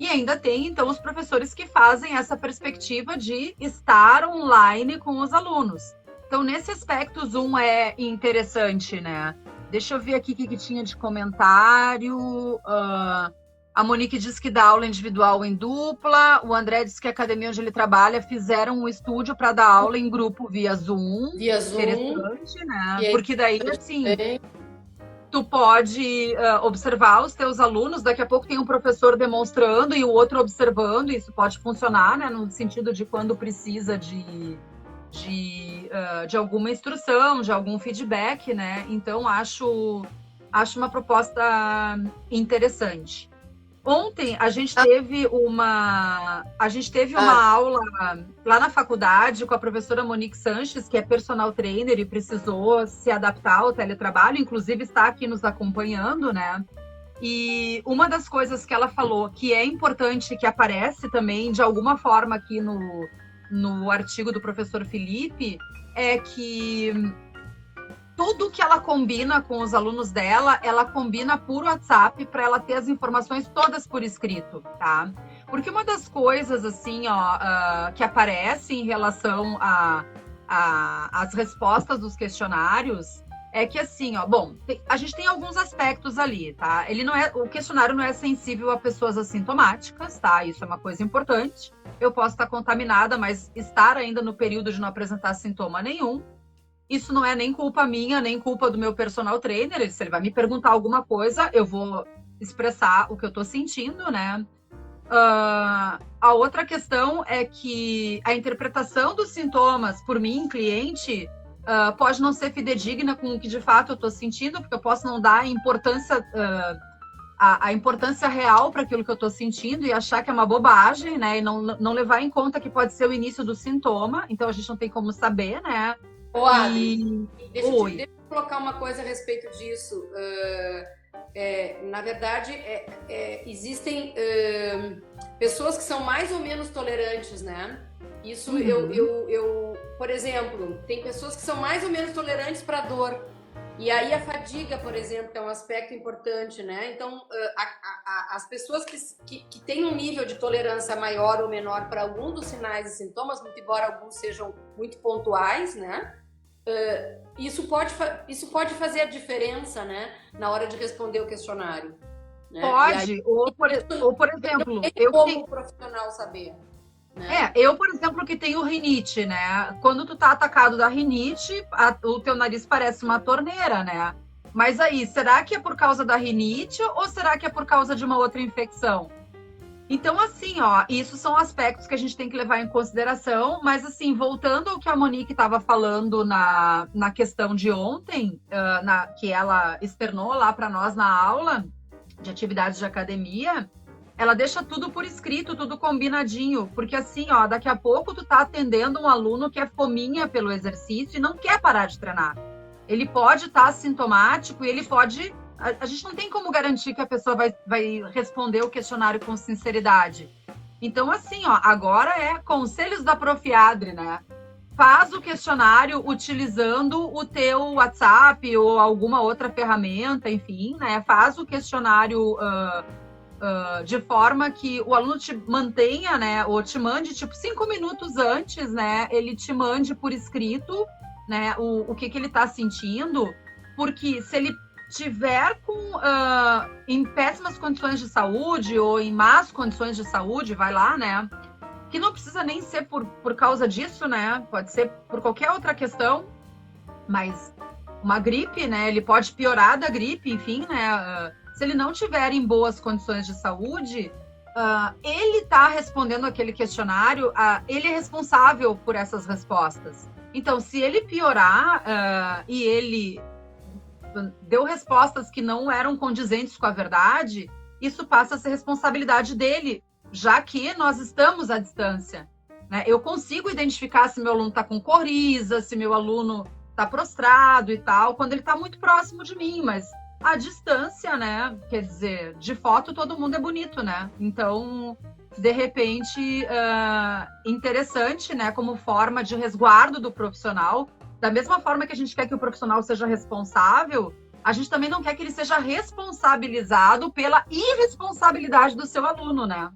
E ainda tem, então, os professores que fazem essa perspectiva de estar online com os alunos. Então, nesse aspecto, o Zoom é interessante, né? Deixa eu ver aqui o que tinha de comentário. A Monique diz que dá aula individual em dupla. O André diz que a academia onde ele trabalha fizeram um estúdio para dar aula em grupo via Zoom. Interessante, né? Porque daí, assim, tu pode observar os teus alunos. Daqui a pouco tem um professor demonstrando e o outro observando. Isso pode funcionar, né? No sentido de quando precisa de alguma instrução, de algum feedback, né? Então, acho uma proposta interessante. Ontem a gente teve uma aula lá na faculdade com a professora Monique Sanches, que é personal trainer e precisou se adaptar ao teletrabalho, inclusive está aqui nos acompanhando, né? E uma das coisas que ela falou que é importante, que aparece também de alguma forma aqui no artigo do professor Felipe, é que tudo que ela combina com os alunos dela, ela combina por WhatsApp para ela ter as informações todas por escrito, tá? Porque uma das coisas, assim, que aparece em relação às respostas dos questionários é que, assim, a gente tem alguns aspectos ali, tá? O questionário não é sensível a pessoas assintomáticas, tá? Isso é uma coisa importante. Eu posso estar contaminada, mas estar ainda no período de não apresentar sintoma nenhum. Isso não é nem culpa minha, nem culpa do meu personal trainer. Se ele vai me perguntar alguma coisa, eu vou expressar o que eu estou sentindo, né? A outra questão é que a interpretação dos sintomas por mim, cliente, pode não ser fidedigna com o que de fato eu estou sentindo, porque eu posso não dar a importância real para aquilo que eu estou sentindo e achar que é uma bobagem, né? E não levar em conta que pode ser o início do sintoma. Então, a gente não tem como saber, né? Ô, Adri, deixa eu colocar uma coisa a respeito disso. Na verdade, existem pessoas que são mais ou menos tolerantes, né? Isso, por exemplo, tem pessoas que são mais ou menos tolerantes para dor. E aí a fadiga, por exemplo, é um aspecto importante, né? Então, as pessoas que têm um nível de tolerância maior ou menor para algum dos sinais e sintomas, muito embora alguns sejam muito pontuais, né? Isso pode fazer a diferença, né? Na hora de responder o questionário. Né? Pode, aí, ou por exemplo, como profissional saber. Né? Eu, por exemplo, que tenho rinite, né? Quando tu tá atacado da rinite, o teu nariz parece uma torneira, né? Mas aí, será que é por causa da rinite ou será que é por causa de uma outra infecção? Então, assim, ó, isso são aspectos que a gente tem que levar em consideração, mas assim, voltando ao que a Monique estava falando na questão de ontem, que ela externou lá para nós na aula de atividades de academia, ela deixa tudo por escrito, tudo combinadinho, porque assim, ó, daqui a pouco tu tá atendendo um aluno que é fominha pelo exercício e não quer parar de treinar. Ele pode estar sintomático e ele pode... A gente não tem como garantir que a pessoa vai responder o questionário com sinceridade. Então, assim, ó, agora é conselhos da Profiadre, né? Faz o questionário utilizando o teu WhatsApp ou alguma outra ferramenta, enfim, né? Faz o questionário... de forma que o aluno te mantenha, né, ou te mande, tipo, 5 minutos antes, né, ele te mande por escrito, né, o que ele está sentindo, porque se ele tiver em péssimas condições de saúde ou em más condições de saúde, vai lá, né, que não precisa nem ser por causa disso, né, pode ser por qualquer outra questão, mas uma gripe, né, ele pode piorar da gripe, enfim, né, se ele não tiver em boas condições de saúde, ele está respondendo aquele questionário, ele é responsável por essas respostas. Então, se ele piorar e ele deu respostas que não eram condizentes com a verdade, isso passa a ser responsabilidade dele, já que nós estamos à distância. Né? Eu consigo identificar se meu aluno está com coriza, se meu aluno está prostrado e tal, quando ele está muito próximo de mim, mas a distância, né? Quer dizer, de foto todo mundo é bonito, né? Então, de repente, interessante, né? Como forma de resguardo do profissional. Da mesma forma que a gente quer que o profissional seja responsável, a gente também não quer que ele seja responsabilizado pela irresponsabilidade do seu aluno, né?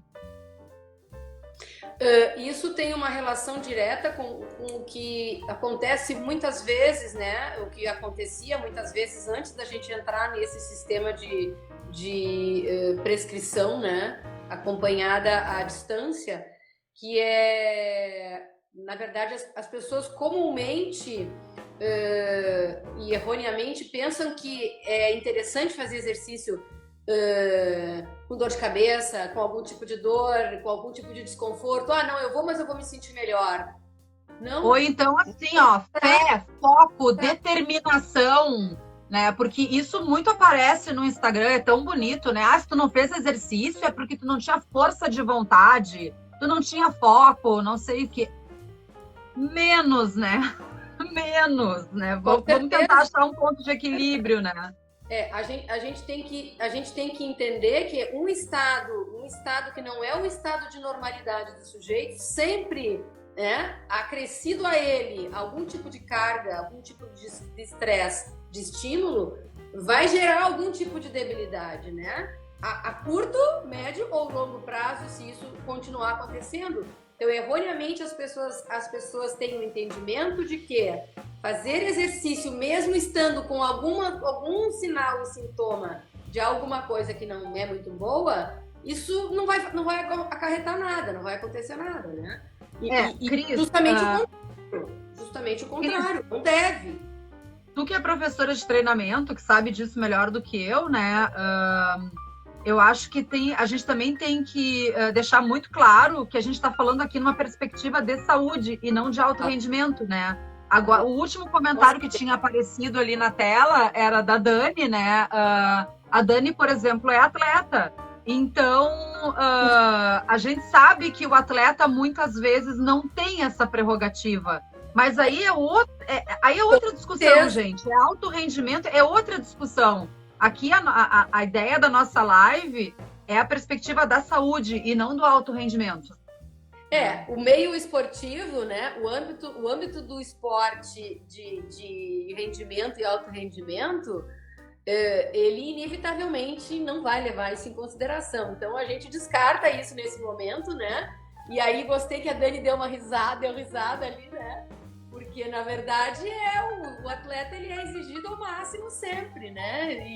Isso tem uma relação direta com o que acontece muitas vezes, né? O que acontecia muitas vezes antes da gente entrar nesse sistema de prescrição, né? Acompanhada à distância, que é, na verdade, as pessoas comumente e erroneamente pensam que é interessante fazer exercício com dor de cabeça, com algum tipo de dor, com algum tipo de desconforto. Não, eu vou, mas eu vou me sentir melhor. Não? Ou então, assim, ó, fé, foco, determinação, né? Porque isso muito aparece no Instagram, é tão bonito, né? Se tu não fez exercício é porque tu não tinha força de vontade, tu não tinha foco, não sei o quê. Menos, né? Menos, né? Vamos tentar achar um ponto de equilíbrio, né? A gente tem que entender que um estado que não é o estado de normalidade do sujeito, sempre, né, acrescido a ele algum tipo de carga, algum tipo de estresse, de estímulo, vai gerar algum tipo de debilidade, né? A curto, médio ou longo prazo, se isso continuar acontecendo. Então, erroneamente, as pessoas têm o entendimento de que fazer exercício, mesmo estando com algum sinal e sintoma de alguma coisa que não é muito boa, isso não vai acarretar nada, não vai acontecer nada, né? Cris, justamente o contrário, Cris, não deve. Tu que é professora de treinamento, que sabe disso melhor do que eu, né? Eu acho que a gente também tem que deixar muito claro que a gente está falando aqui numa perspectiva de saúde e não de alto rendimento, né? Agora, o último comentário que tinha aparecido ali na tela era da Dani, né? A Dani, por exemplo, é atleta. Então, a gente sabe que o atleta muitas vezes não tem essa prerrogativa. Mas aí é outra discussão, gente. É alto rendimento, é outra discussão. Aqui a ideia da nossa live é a perspectiva da saúde e não do alto rendimento. O meio esportivo, né? O âmbito do esporte de rendimento e alto rendimento, ele inevitavelmente não vai levar isso em consideração. Então a gente descarta isso nesse momento, né? E aí gostei que a Dani deu risada ali, né? Porque na verdade o atleta ele é exigido ao máximo sempre, né?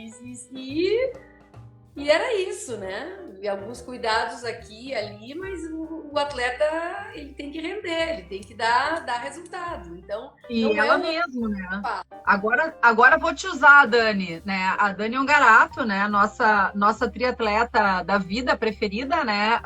E era isso, né? E alguns cuidados aqui e ali, mas o atleta ele tem que render, ele tem que dar resultado. Então, e ela mesmo, né? Agora vou te usar, a Dani, né? A Dani é um garato, né? Nossa triatleta da vida preferida, né?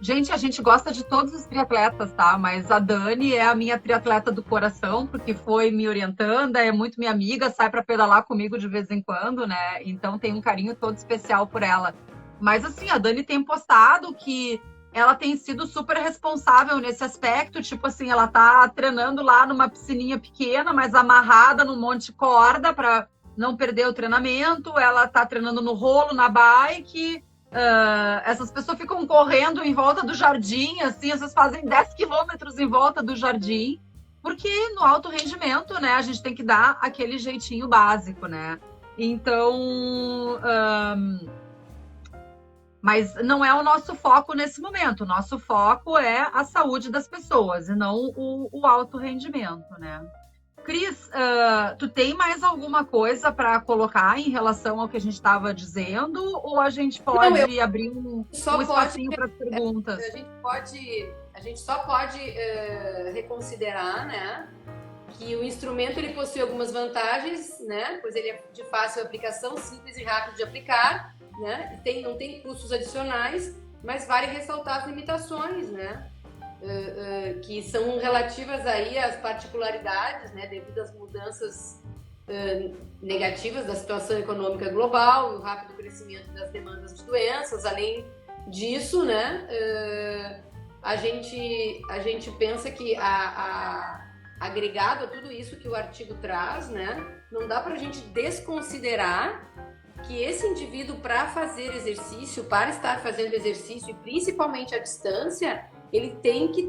Gente, a gente gosta de todos os triatletas, tá? Mas a Dani é a minha triatleta do coração, porque foi me orientando, é muito minha amiga, sai para pedalar comigo de vez em quando, né? Então tem um carinho todo especial por ela. Mas assim, a Dani tem postado que ela tem sido super responsável nesse aspecto, tipo assim, ela tá treinando lá numa piscininha pequena, mas amarrada num monte de corda para não perder o treinamento, ela tá treinando no rolo, na bike. Essas pessoas ficam correndo em volta do jardim, assim, essas fazem 10 quilômetros em volta do jardim, porque no alto rendimento, né, a gente tem que dar aquele jeitinho básico, né? Então, mas não é o nosso foco nesse momento. O nosso foco é a saúde das pessoas e não o alto rendimento, né? Cris, tu tem mais alguma coisa para colocar em relação ao que a gente estava dizendo? Ou a gente pode abrir um espacinho para as perguntas? A gente só pode reconsiderar, né, que o instrumento ele possui algumas vantagens, né, pois ele é de fácil aplicação, simples e rápido de aplicar, né, não tem custos adicionais, mas vale ressaltar as limitações, né? Que são relativas aí às particularidades, né, devido às mudanças negativas da situação econômica global, o rápido crescimento das demandas de doenças. Além disso, né, a gente pensa que agregado a tudo isso que o artigo traz, né, não dá para a gente desconsiderar que esse indivíduo, para fazer exercício, para estar fazendo exercício e principalmente à distância, ele tem que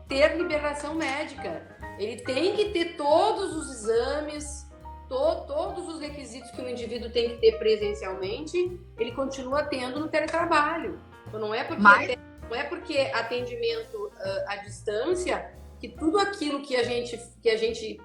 ter liberação médica, ele tem que ter todos os exames, todos os requisitos que o indivíduo tem que ter presencialmente, ele continua tendo no teletrabalho. Então não é porque atendimento à distância que tudo aquilo que a gente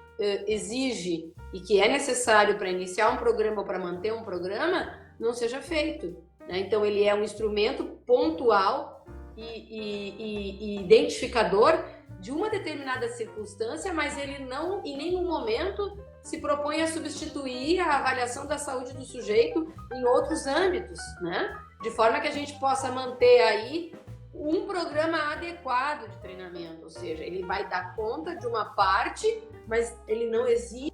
exige e que é necessário para iniciar um programa ou para manter um programa não seja feito, né? Então ele é um instrumento pontual e identificador de uma determinada circunstância, mas ele não, em nenhum momento, se propõe a substituir a avaliação da saúde do sujeito em outros âmbitos, né? De forma que a gente possa manter aí um programa adequado de treinamento, ou seja, ele vai dar conta de uma parte, mas ele não exige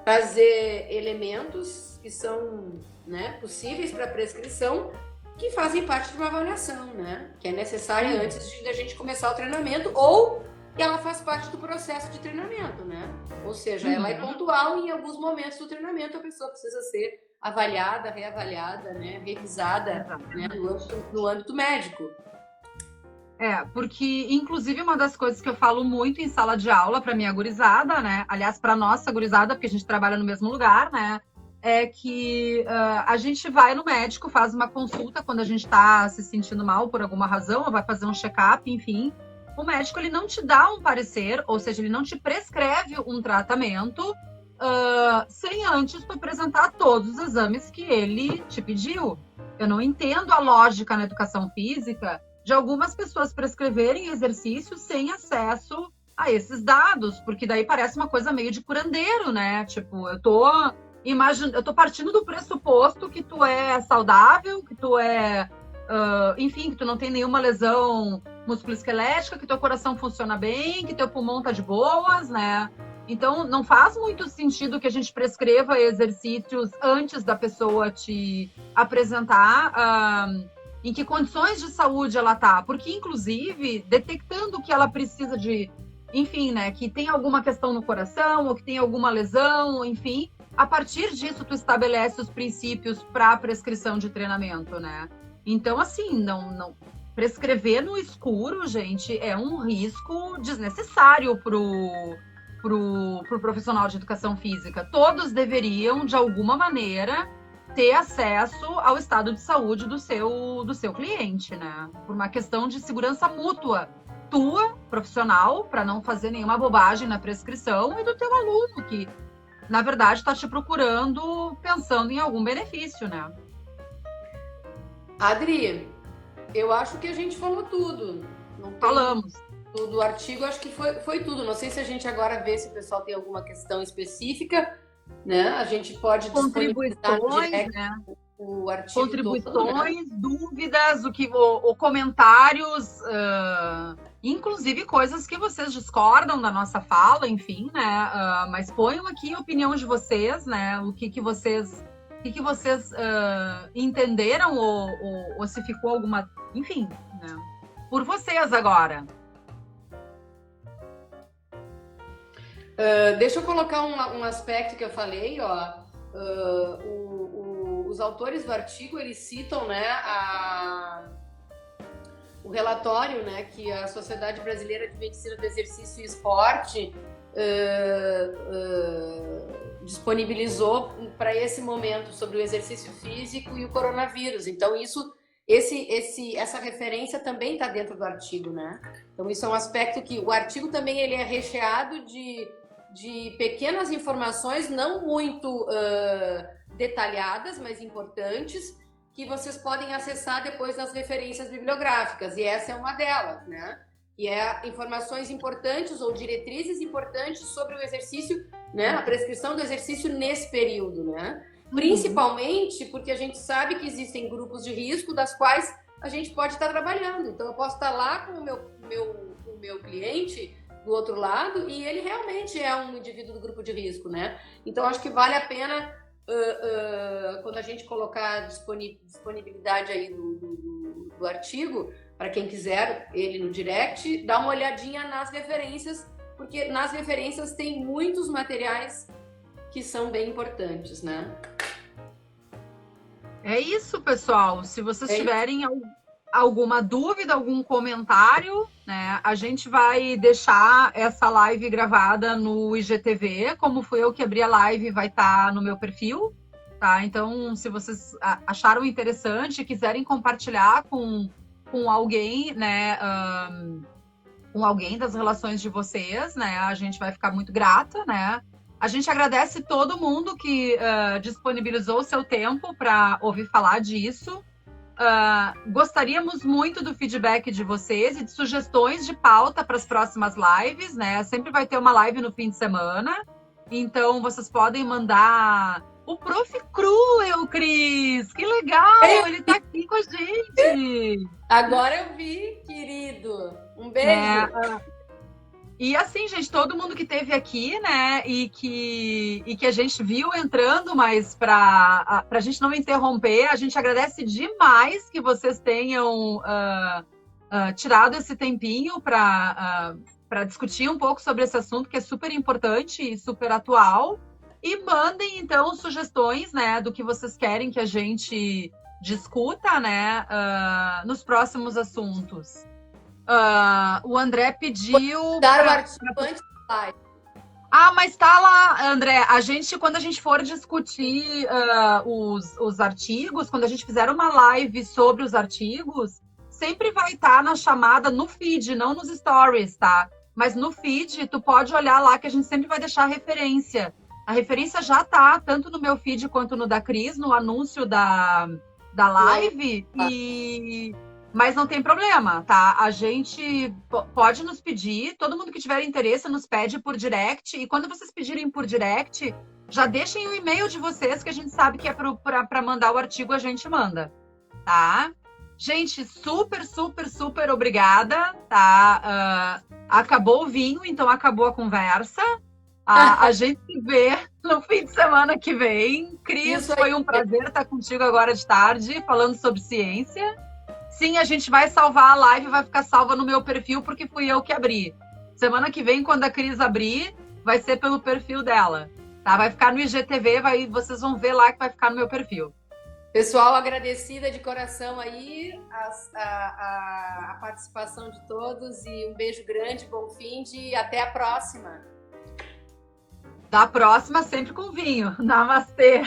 trazer elementos que são, né, possíveis para prescrição, que fazem parte de uma avaliação, né, que é necessária antes de a gente começar o treinamento, ou que ela faz parte do processo de treinamento, né? Ou seja, ela é pontual e em alguns momentos do treinamento a pessoa precisa ser avaliada, reavaliada, né, revisada, né, no âmbito médico. Porque, inclusive, uma das coisas que eu falo muito em sala de aula para minha gurizada, né? Aliás, para nossa gurizada, porque a gente trabalha no mesmo lugar, né? É que a gente vai no médico, faz uma consulta quando a gente está se sentindo mal por alguma razão, ou vai fazer um check-up, enfim. O médico, ele não te dá um parecer, ou seja, ele não te prescreve um tratamento sem antes tu apresentar todos os exames que ele te pediu. Eu não entendo a lógica na educação física de algumas pessoas prescreverem exercícios sem acesso a esses dados, porque daí parece uma coisa meio de curandeiro, né? Tipo, eu tô partindo do pressuposto que tu é saudável, que tu é, enfim, que tu não tem nenhuma lesão musculoesquelética, que teu coração funciona bem, que teu pulmão tá de boas, né? Então, não faz muito sentido que a gente prescreva exercícios antes da pessoa te apresentar em que condições de saúde ela tá, porque, inclusive, detectando que ela precisa de, enfim, né, que tem alguma questão no coração, ou que tem alguma lesão, enfim, a partir disso tu estabelece os princípios para a prescrição de treinamento, né? Então, assim, não prescrever no escuro, gente, é um risco desnecessário pro profissional de educação física. Todos deveriam, de alguma maneira, ter acesso ao estado de saúde do seu cliente, né? Por uma questão de segurança mútua, tua, profissional, para não fazer nenhuma bobagem na prescrição, e do teu aluno, que, na verdade, está te procurando pensando em algum benefício, né? Adri, eu acho que a gente falou tudo. Falamos. Do artigo, acho que foi tudo. Não sei se a gente agora vê se o pessoal tem alguma questão específica, né? A gente pode disponibilizar no direct, né? O artigo contribuições, todo, né? Dúvidas, ou comentários, inclusive coisas que vocês discordam da nossa fala, enfim, né? Mas ponham aqui a opinião de vocês, né? O que vocês entenderam ou se ficou alguma, enfim, né? Por vocês agora. Deixa eu colocar um aspecto que eu falei, ó. Os autores do artigo, eles citam, né, o relatório, né, que a Sociedade Brasileira de Medicina do Exercício e Esporte disponibilizou para esse momento sobre o exercício físico e o coronavírus. Então, essa referência também está dentro do artigo, né? Então, isso é um aspecto que o artigo também ele é recheado de pequenas informações, não muito detalhadas, mas importantes, que vocês podem acessar depois nas referências bibliográficas, e essa é uma delas, né? E é informações importantes ou diretrizes importantes sobre o exercício, né? A prescrição do exercício nesse período, né? Principalmente porque a gente sabe que existem grupos de risco das quais a gente pode estar trabalhando. Então, eu posso estar lá com o meu cliente do outro lado e ele realmente é um indivíduo do grupo de risco, né? Então, acho que vale a pena, quando a gente colocar a disponibilidade aí do artigo, para quem quiser ele no direct, dá uma olhadinha nas referências, porque nas referências tem muitos materiais que são bem importantes, né? É isso, pessoal. Se vocês tiverem alguma dúvida, algum comentário, né, a gente vai deixar essa live gravada no IGTV. Como fui eu que abri a live, vai estar no meu perfil, tá? Então, se vocês acharam interessante e quiserem compartilhar com alguém, né, com alguém das relações de vocês, né, a gente vai ficar muito grata, né? A gente agradece todo mundo que disponibilizou o seu tempo para ouvir falar disso. Gostaríamos muito do feedback de vocês e de sugestões de pauta para as próximas lives, né? Sempre vai ter uma live no fim de semana. Então, vocês podem mandar o Prof. Cruel, Cris! Que legal! Ele está aqui com a gente! Agora eu vi, querido! Um beijo! E assim, gente, todo mundo que esteve aqui, né, e que a gente viu entrando, mas para a gente não interromper, a gente agradece demais que vocês tenham tirado esse tempinho para discutir um pouco sobre esse assunto, que é super importante e super atual. E mandem, então, sugestões, né, do que vocês querem que a gente discuta, né, nos próximos assuntos. O André pediu... Dar o artigo antes da live. Mas tá lá, André. Quando a gente for discutir os artigos, quando a gente fizer uma live sobre os artigos, sempre vai estar na chamada no feed, não nos stories, tá? Mas no feed, tu pode olhar lá que a gente sempre vai deixar a referência. A referência já tá, tanto no meu feed quanto no da Cris, no anúncio da live. Mas não tem problema, tá? A gente pode nos pedir, todo mundo que tiver interesse nos pede por direct, e quando vocês pedirem por direct, já deixem o e-mail de vocês, que a gente sabe que é para mandar o artigo, a gente manda, tá? Gente, super, super, super obrigada, tá? Acabou o vinho, então acabou a conversa. A gente se vê no fim de semana que vem. Cris, foi um prazer estar contigo agora de tarde, falando sobre ciência. Sim, a gente vai salvar a live, vai ficar salva no meu perfil, porque fui eu que abri. Semana que vem, quando a Cris abrir, vai ser pelo perfil dela. Tá? Vai ficar no IGTV, vocês vão ver lá que vai ficar no meu perfil. Pessoal, agradecida de coração aí a participação de todos e um beijo grande, bom fim de até a próxima. Da próxima, sempre com vinho. Namastê!